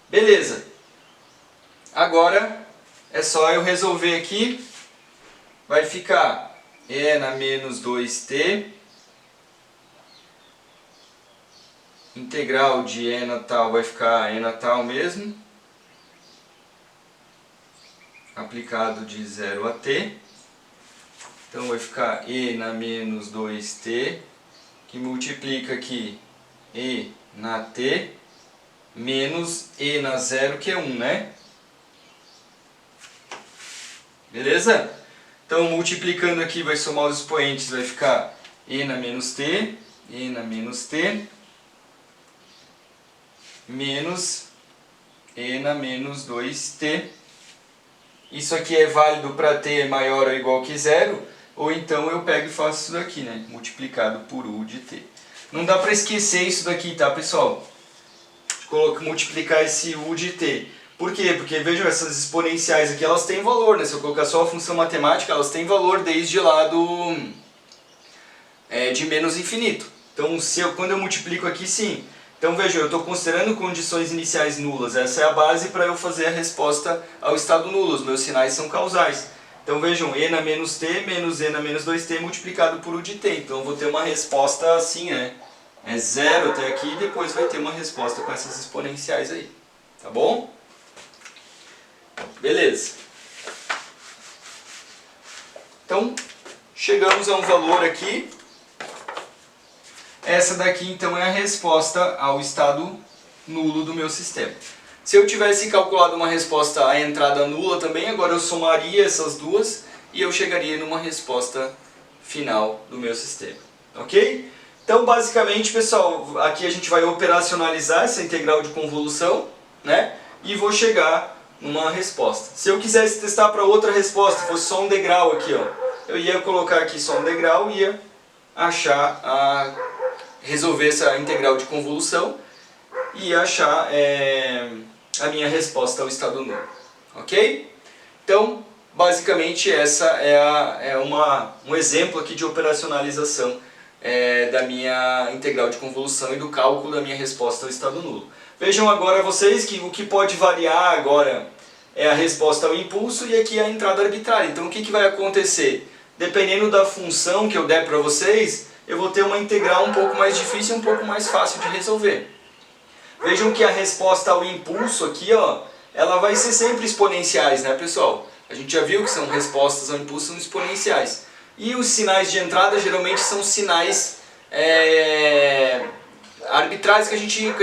Beleza. Agora é só eu resolver aqui. Vai ficar e na menos 2t integral de e na tal vai ficar e na tal mesmo, aplicado de 0 a t. Então vai ficar e na menos 2t, que multiplica aqui e na t, menos e na 0, que é 1, né? Beleza? Então multiplicando aqui, vai somar os expoentes, vai ficar e na menos t, menos e na menos 2t. Isso aqui é válido para t maior ou igual que 0, ou então eu pego e faço isso daqui, né? Multiplicado por u de t. Não dá para esquecer isso daqui, tá, pessoal? Multiplicar esse u de t. Por quê? Porque, vejam, essas exponenciais aqui, elas têm valor, né? Se eu colocar só a função matemática, elas têm valor desde lá de menos infinito. Então, quando eu multiplico aqui, sim. Então, vejam, eu estou considerando condições iniciais nulas. Essa é a base para eu fazer a resposta ao estado nulo. Os meus sinais são causais. Então, vejam, e na menos t menos e na menos 2t multiplicado por u de t. Então, eu vou ter uma resposta assim, né? É 0 até aqui e depois vai ter uma resposta com essas exponenciais aí. Tá bom? Beleza. Então, chegamos a um valor aqui. Essa daqui, então, é a resposta ao estado nulo do meu sistema. Se eu tivesse calculado uma resposta à entrada nula também, agora eu somaria essas duas e eu chegaria numa resposta final do meu sistema. Ok? Então, basicamente, pessoal, aqui a gente vai operacionalizar essa integral de convolução, né? E vou chegar numa resposta. Se eu quisesse testar para outra resposta, fosse só um degrau aqui, ó, eu ia colocar aqui só um degrau e ia resolver essa integral de convolução e achar a minha resposta ao estado nulo. Ok? Então, basicamente, essa é um exemplo aqui de operacionalização da minha integral de convolução e do cálculo da minha resposta ao estado nulo. Vejam agora vocês que o que pode variar agora é a resposta ao impulso e aqui a entrada arbitrária. Então o que vai acontecer? Dependendo da função que eu der para vocês, eu vou ter uma integral um pouco mais difícil e um pouco mais fácil de resolver. Vejam que a resposta ao impulso aqui, ó, ela vai ser sempre exponenciais, né, pessoal? A gente já viu que são respostas ao impulso são exponenciais. E os sinais de entrada geralmente são sinais arbitrários que a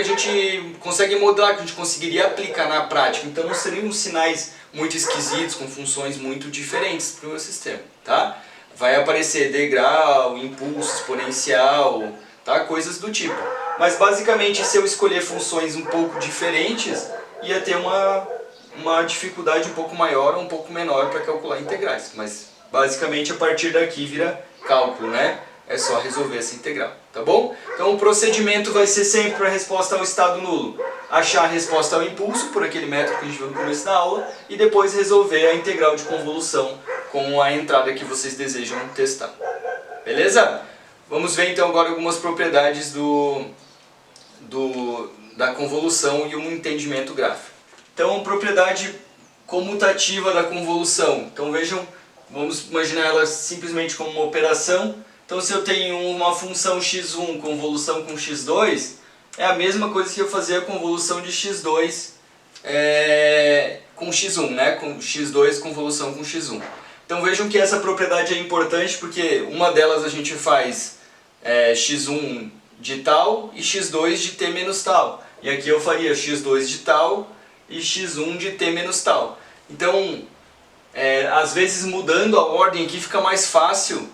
gente consegue modelar, que a gente conseguiria aplicar na prática. Então não seriam sinais muito esquisitos, com funções muito diferentes para o meu sistema, tá? Vai aparecer degrau, impulso exponencial, tá? Coisas do tipo. Mas basicamente, se eu escolher funções um pouco diferentes, ia ter uma dificuldade um pouco maior ou um pouco menor para calcular integrais. Mas basicamente a partir daqui vira cálculo, né? É só resolver essa integral, tá bom? Então o procedimento vai ser sempre para a resposta ao estado nulo. Achar a resposta ao impulso, por aquele método que a gente viu no começo da aula, e depois resolver a integral de convolução com a entrada que vocês desejam testar. Beleza? Vamos ver então agora algumas propriedades da convolução e um entendimento gráfico. Então, propriedade comutativa da convolução. Então vejam, vamos imaginar ela simplesmente como uma operação. Então se eu tenho uma função x1 convolução com x2, é a mesma coisa que eu fazer a convolução de x2 com x1, né? Com x2 convolução com x1. Então vejam que essa propriedade é importante porque uma delas a gente faz x1 de tal e x2 de t menos tal. E aqui eu faria x2 de tal e x1 de t menos tal. Então, às vezes mudando a ordem aqui fica mais fácil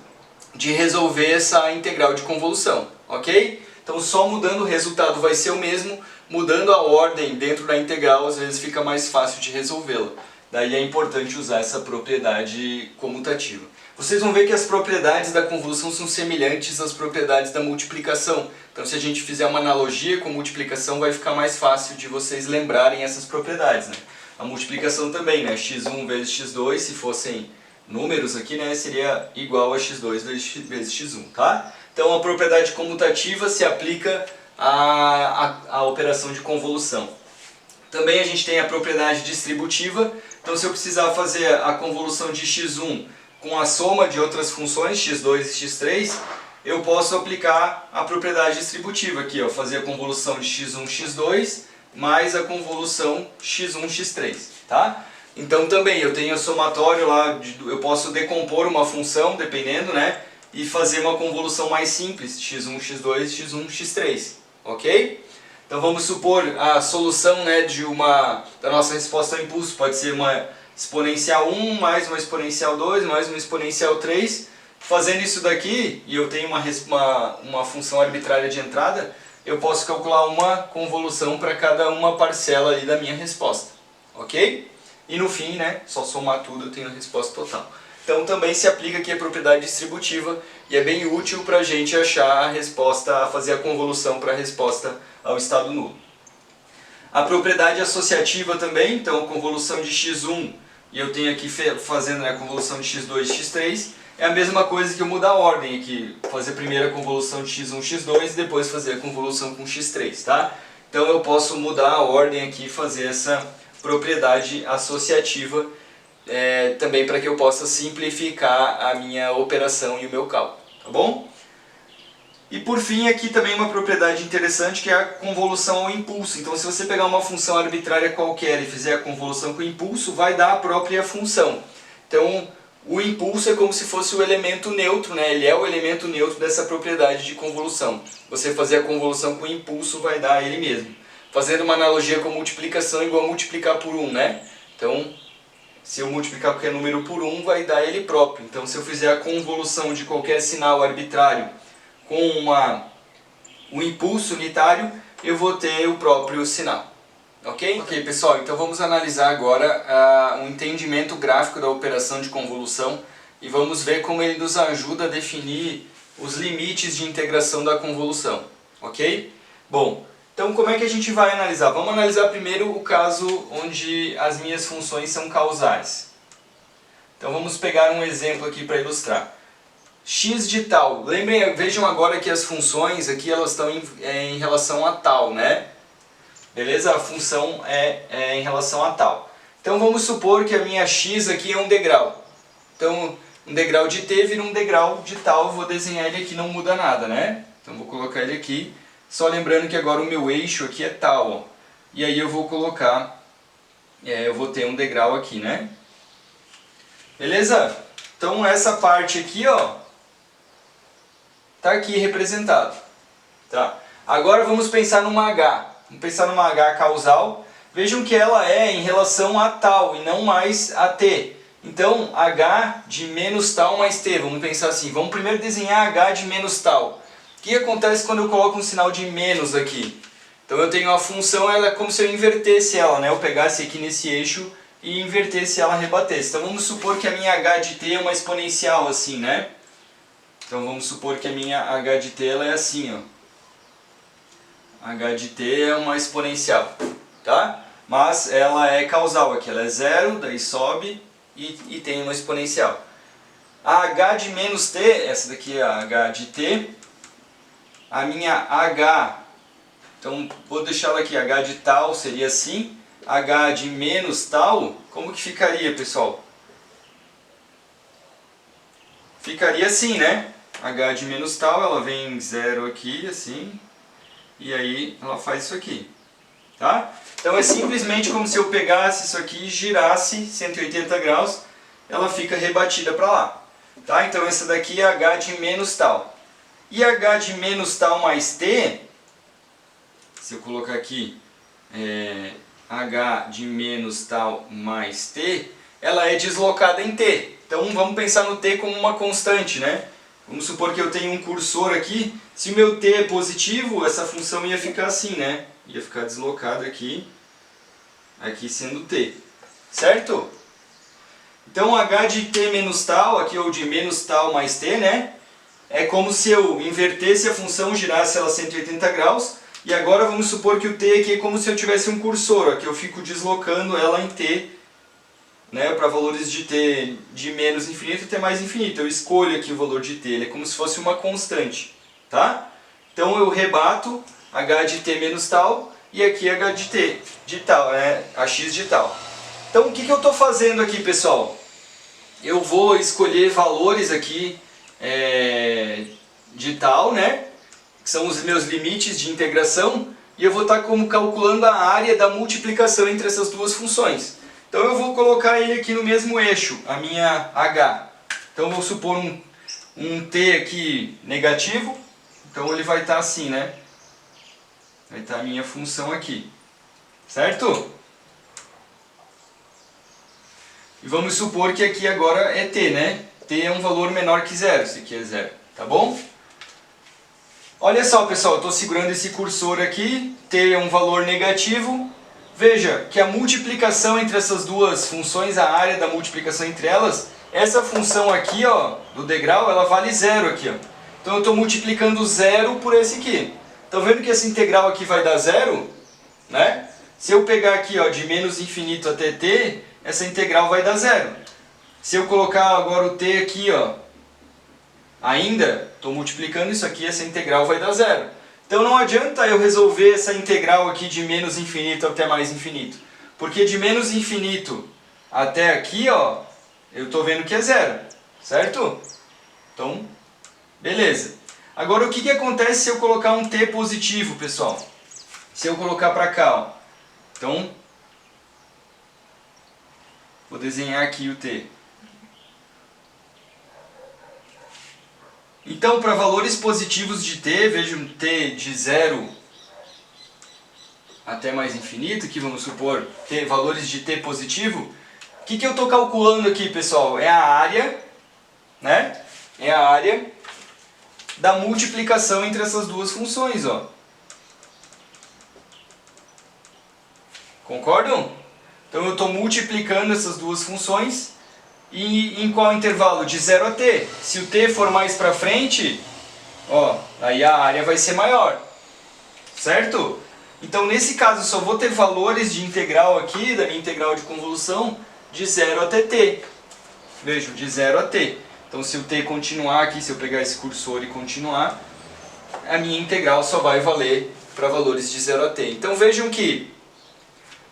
de resolver essa integral de convolução, ok? Então só mudando o resultado vai ser o mesmo, mudando a ordem dentro da integral às vezes fica mais fácil de resolvê-la. Daí é importante usar essa propriedade comutativa. Vocês vão ver que as propriedades da convolução são semelhantes às propriedades da multiplicação. Então se a gente fizer uma analogia com multiplicação vai ficar mais fácil de vocês lembrarem essas propriedades, né? A multiplicação também, né? x1 vezes x2, se fossem números aqui, né, seria igual a x2 vezes x1, tá? Então a propriedade comutativa se aplica à operação de convolução. Também a gente tem a propriedade distributiva. Então se eu precisar fazer a convolução de x1 com a soma de outras funções, x2 e x3, eu posso aplicar a propriedade distributiva aqui, ó, fazer a convolução de x1, x2 mais a convolução x1, x3, tá? Então também eu tenho o somatório lá, eu posso decompor uma função, dependendo, né? E fazer uma convolução mais simples, x1, x2, x1, x3, ok? Então vamos supor a solução, né, da nossa resposta ao impulso, pode ser uma exponencial 1 mais uma exponencial 2 mais uma exponencial 3. Fazendo isso daqui, e eu tenho uma função arbitrária de entrada, eu posso calcular uma convolução para cada uma parcela ali da minha resposta, ok? E no fim, né, só somar tudo eu tenho a resposta total. Então também se aplica aqui a propriedade distributiva e é bem útil para a gente achar a resposta, fazer a convolução para a resposta ao estado nulo. A propriedade associativa também, então a convolução de x1 e eu tenho aqui fazendo a convolução de x2 e x3, é a mesma coisa que eu mudar a ordem aqui, fazer primeiro a convolução de x1 x2 e depois fazer a convolução com x3, tá? Então eu posso mudar a ordem aqui e fazer essa propriedade associativa também para que eu possa simplificar a minha operação e o meu cálculo, tá bom? E por fim aqui também uma propriedade interessante que é a convolução ao impulso. Então se você pegar uma função arbitrária qualquer e fizer a convolução com o impulso, vai dar a própria função. Então o impulso é como se fosse o elemento neutro, né? Ele é o elemento neutro dessa propriedade de convolução. Você fazer a convolução com o impulso vai dar ele mesmo. Fazendo uma analogia com multiplicação, igual multiplicar por 1, né? Então, se eu multiplicar qualquer número por 1, vai dar ele próprio. Então, se eu fizer a convolução de qualquer sinal arbitrário com um impulso unitário, eu vou ter o próprio sinal. Ok? Ok, pessoal, então vamos analisar agora um entendimento gráfico da operação de convolução e vamos ver como ele nos ajuda a definir os limites de integração da convolução. Ok? Bom, então como é que a gente vai analisar? Vamos analisar primeiro o caso onde as minhas funções são causais. Então vamos pegar um exemplo aqui para ilustrar. X de tal, vejam agora que as funções aqui elas estão em relação a tal, né? Beleza? A função é em relação a tal. Então vamos supor que a minha x aqui é um degrau. Então um degrau de t vira um degrau de tal, vou desenhar ele aqui, não muda nada, né? Então vou colocar ele aqui, só lembrando que agora o meu eixo aqui é tal, ó. E aí eu vou colocar, eu vou ter um degrau aqui, né? Beleza? Então essa parte aqui, ó, tá aqui representado. Tá. Agora vamos pensar numa H. Vamos pensar numa H causal. Vejam que ela é em relação a tal e não mais a t. Então H de menos tal mais t. Vamos pensar assim. Vamos primeiro desenhar H de menos tal. O que acontece quando eu coloco um sinal de menos aqui? Então eu tenho uma função, ela é como se eu invertesse ela, né? Eu pegasse aqui nesse eixo e invertesse ela, rebatesse. Então vamos supor que a minha H de t é uma exponencial assim, né? Então vamos supor que a minha H de t ela é assim, ó. H de t é uma exponencial, tá? Mas ela é causal aqui, ela é zero, daí sobe e tem uma exponencial. A H de menos t, essa daqui é a H de t. A minha H, então vou deixar ela aqui, H de tal seria assim. H de menos tal, como que ficaria, pessoal? ficaria assim, né? H de menos tal, ela vem 0 aqui, assim, e aí ela faz isso aqui, tá? Então é simplesmente como se eu pegasse isso aqui e girasse 180 graus, ela fica rebatida para lá, tá? Então essa daqui é H de menos tal. E H de menos tal mais T, se eu colocar aqui H de menos tal mais T, ela é deslocada em T. Então vamos pensar no T como uma constante, né? Vamos supor que eu tenho um cursor aqui. Se o meu T é positivo, essa função ia ficar assim, né? Ia ficar deslocada aqui, aqui sendo T. Certo? Então H de T menos tal, aqui ou de menos tal mais T, né? É como se eu invertesse a função, girasse ela 180 graus. E agora vamos supor que o T aqui é como se eu tivesse um cursor, aqui eu fico deslocando ela em T, né, para valores de T de menos infinito até mais infinito. Eu escolho aqui o valor de T, ele é como se fosse uma constante, tá? Então eu rebato H de T menos tal e aqui H de T de tal, né, AX de tal. Então o que eu estou fazendo aqui, pessoal? Eu vou escolher valores aqui de tal, né, que são os meus limites de integração, e eu vou estar como calculando a área da multiplicação entre essas duas funções. Então eu vou colocar ele aqui no mesmo eixo, a minha H. Então eu vou supor um T aqui negativo, então ele vai estar assim, né? Vai estar a minha função aqui, certo? E vamos supor que aqui agora é T, né? T é um valor menor que zero, esse aqui é zero, tá bom? Olha só, pessoal, eu estou segurando esse cursor aqui, T é um valor negativo. Veja que a multiplicação entre essas duas funções, a área da multiplicação entre elas, essa função aqui, ó, do degrau, ela vale zero aqui, ó. Então eu estou multiplicando zero por esse aqui. Estão vendo que essa integral aqui vai dar zero? Né? Se eu pegar aqui, ó, de menos infinito até t, essa integral vai dar zero. Se eu colocar agora o t aqui, ó, ainda, estou multiplicando isso aqui, essa integral vai dar zero. Então não adianta eu resolver essa integral aqui de menos infinito até mais infinito. Porque de menos infinito até aqui, ó, eu estou vendo que é zero. Certo? Então, beleza. Agora o que acontece se eu colocar um t positivo, pessoal? Se eu colocar para cá, ó. Então, vou desenhar aqui o t. Então, para valores positivos de t, vejam t de 0 até mais infinito, aqui vamos supor valores de t positivo. O que eu estou calculando aqui, pessoal? É a área, né? É a área da multiplicação entre essas duas funções, ó. Concordam? Então eu estou multiplicando essas duas funções. E em qual intervalo? De 0 a t. Se o t for mais para frente, ó, aí a área vai ser maior. Certo? Então nesse caso eu só vou ter valores de integral aqui, da minha integral de convolução, de 0 até t. Vejam, de 0 a t. Então se o t continuar aqui, se eu pegar esse cursor e continuar, a minha integral só vai valer para valores de 0 a t. Então vejam que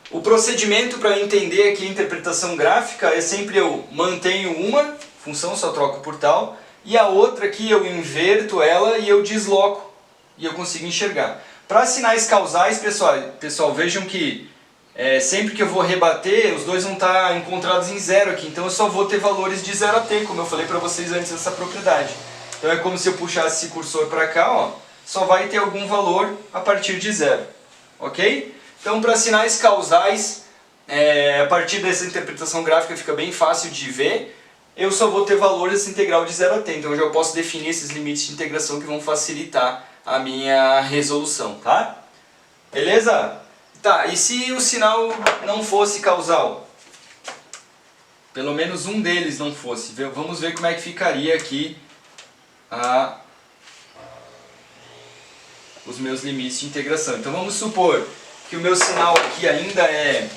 o procedimento para entender aqui a interpretação gráfica é sempre eu mantenho uma função, só troco por tal, e a outra aqui eu inverto ela e eu desloco, e eu consigo enxergar. Para sinais causais, pessoal, vejam que sempre que eu vou rebater, os dois vão estar encontrados em zero aqui, então eu só vou ter valores de 0 a t, como eu falei para vocês antes dessa propriedade. Então é como se eu puxasse esse cursor para cá, ó, só vai ter algum valor a partir de zero, ok? Então, para sinais causais, a partir dessa interpretação gráfica fica bem fácil de ver. Eu só vou ter valores dessa integral de 0 a t. Então, eu já posso definir esses limites de integração que vão facilitar a minha resolução, tá? Beleza? Tá, e se o sinal não fosse causal? Pelo menos um deles não fosse. Vamos ver como é que ficaria aqui os meus limites de integração. Então, vamos supor que o meu sinal aqui ainda é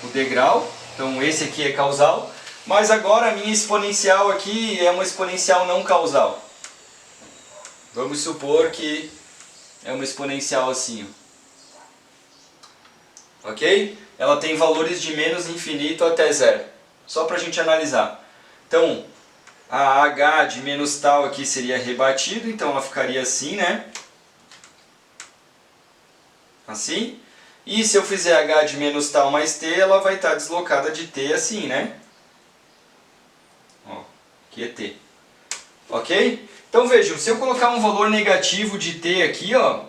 o degrau, então esse aqui é causal, mas agora a minha exponencial aqui é uma exponencial não causal. Vamos supor que é uma exponencial assim, ok? Ela tem valores de menos infinito até zero, só para a gente analisar. Então, A h de menos tal aqui seria rebatido, então ela ficaria assim, né? Assim. E se eu fizer h de menos tal mais t, ela vai estar deslocada de t assim, né? Ó, aqui é t. Ok? Então vejam, se eu colocar um valor negativo de t aqui, ó.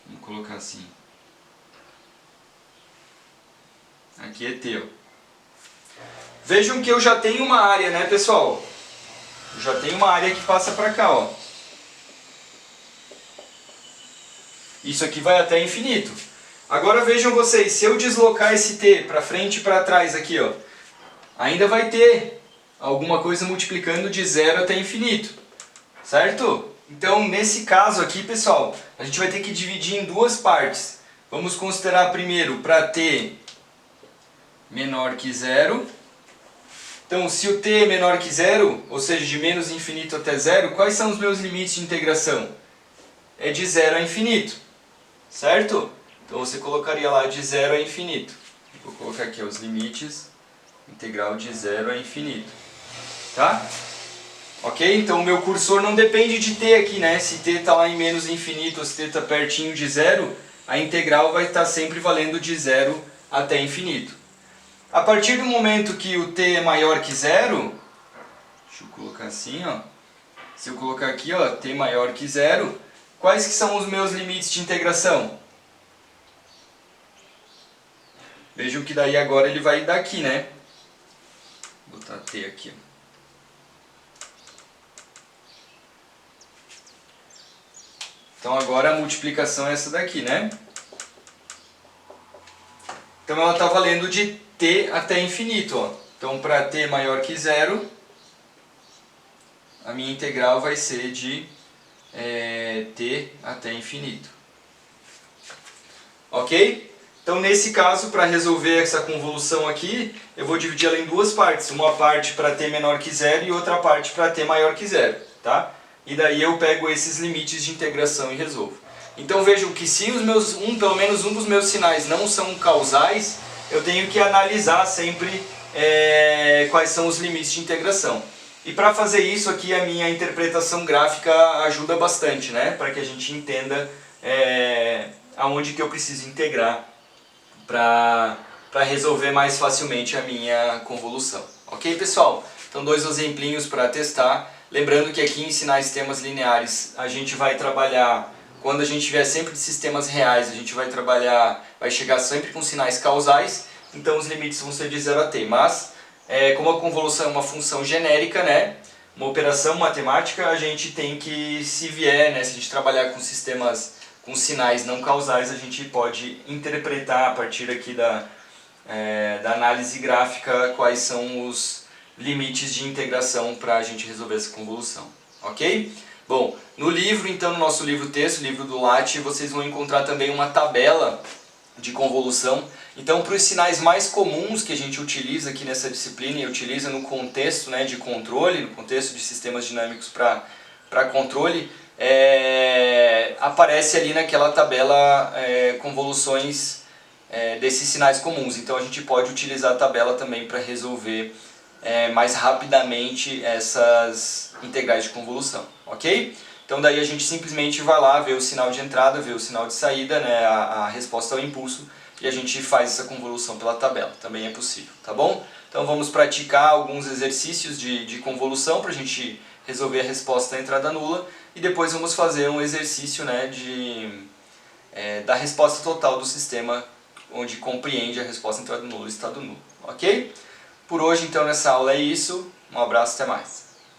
Vamos colocar assim. Aqui é t, ó. Vejam que eu já tenho uma área, né, pessoal? Eu já tenho uma área que passa para cá, ó. Isso aqui vai até infinito. Agora vejam vocês, se eu deslocar esse t para frente e para trás aqui, ó, ainda vai ter alguma coisa multiplicando de 0 até infinito. Certo? Então, nesse caso aqui, pessoal, a gente vai ter que dividir em duas partes. Vamos considerar primeiro para t menor que 0. Então, se o t é menor que 0, ou seja, de menos infinito até 0, quais são os meus limites de integração? É de 0 a infinito. Certo? Então você colocaria lá de 0 a infinito. Vou colocar aqui os limites, integral de 0 a infinito. Tá? Ok? Então o meu cursor não depende de t aqui, né? Se t está lá em menos infinito ou se t está pertinho de 0, a integral vai estar sempre valendo de 0 até infinito. A partir do momento que o t é maior que 0, deixa eu colocar assim, ó. Se eu colocar aqui, ó, t maior que 0, quais que são os meus limites de integração? Vejam que daí agora ele vai daqui, né? Vou botar t aqui, ó. Então agora a multiplicação é essa daqui, né? Então ela está valendo de t até infinito, ó. Então para t maior que 0, a minha integral vai ser de t até infinito. Ok? Então nesse caso, para resolver essa convolução aqui, eu vou dividir ela em duas partes. Uma parte para t menor que 0 e outra parte para t maior que 0. Tá? E daí eu pego esses limites de integração e resolvo. Então vejam que se pelo menos um dos meus sinais não são causais, eu tenho que analisar sempre quais são os limites de integração. E para fazer isso aqui a minha interpretação gráfica ajuda bastante, né? Para que a gente entenda aonde que eu preciso integrar para resolver mais facilmente a minha convolução. Ok, pessoal? Então dois exemplinhos para testar. Lembrando que aqui em ensinar sistemas lineares a gente vai trabalhar, quando a gente tiver sempre de sistemas reais, a gente vai chegar sempre com sinais causais, então os limites vão ser de 0 a t. Mas, como a convolução é uma função genérica, né, uma operação matemática, a gente tem que, se vier, né, se a gente trabalhar com sistemas com sinais não causais, a gente pode interpretar a partir aqui da análise gráfica quais são os limites de integração para a gente resolver essa convolução. Ok? Bom, no livro, então, no nosso livro texto, livro do Latte, vocês vão encontrar também uma tabela de convolução. Então, para os sinais mais comuns que a gente utiliza aqui nessa disciplina e utiliza no contexto, né, de controle, no contexto de sistemas dinâmicos para controle, aparece ali naquela tabela convoluções desses sinais comuns. Então a gente pode utilizar a tabela também para resolver mais rapidamente essas integrais de convolução, ok? Então daí a gente simplesmente vai lá, vê o sinal de entrada, vê o sinal de saída, né, a resposta ao impulso, e a gente faz essa convolução pela tabela, também é possível, tá bom? Então vamos praticar alguns exercícios de convolução para a gente resolver a resposta da entrada nula, e depois vamos fazer um exercício, né, da resposta total do sistema, onde compreende a resposta entrada nula e estado nulo, ok? Por hoje, então, nessa aula é isso. Um abraço, até mais.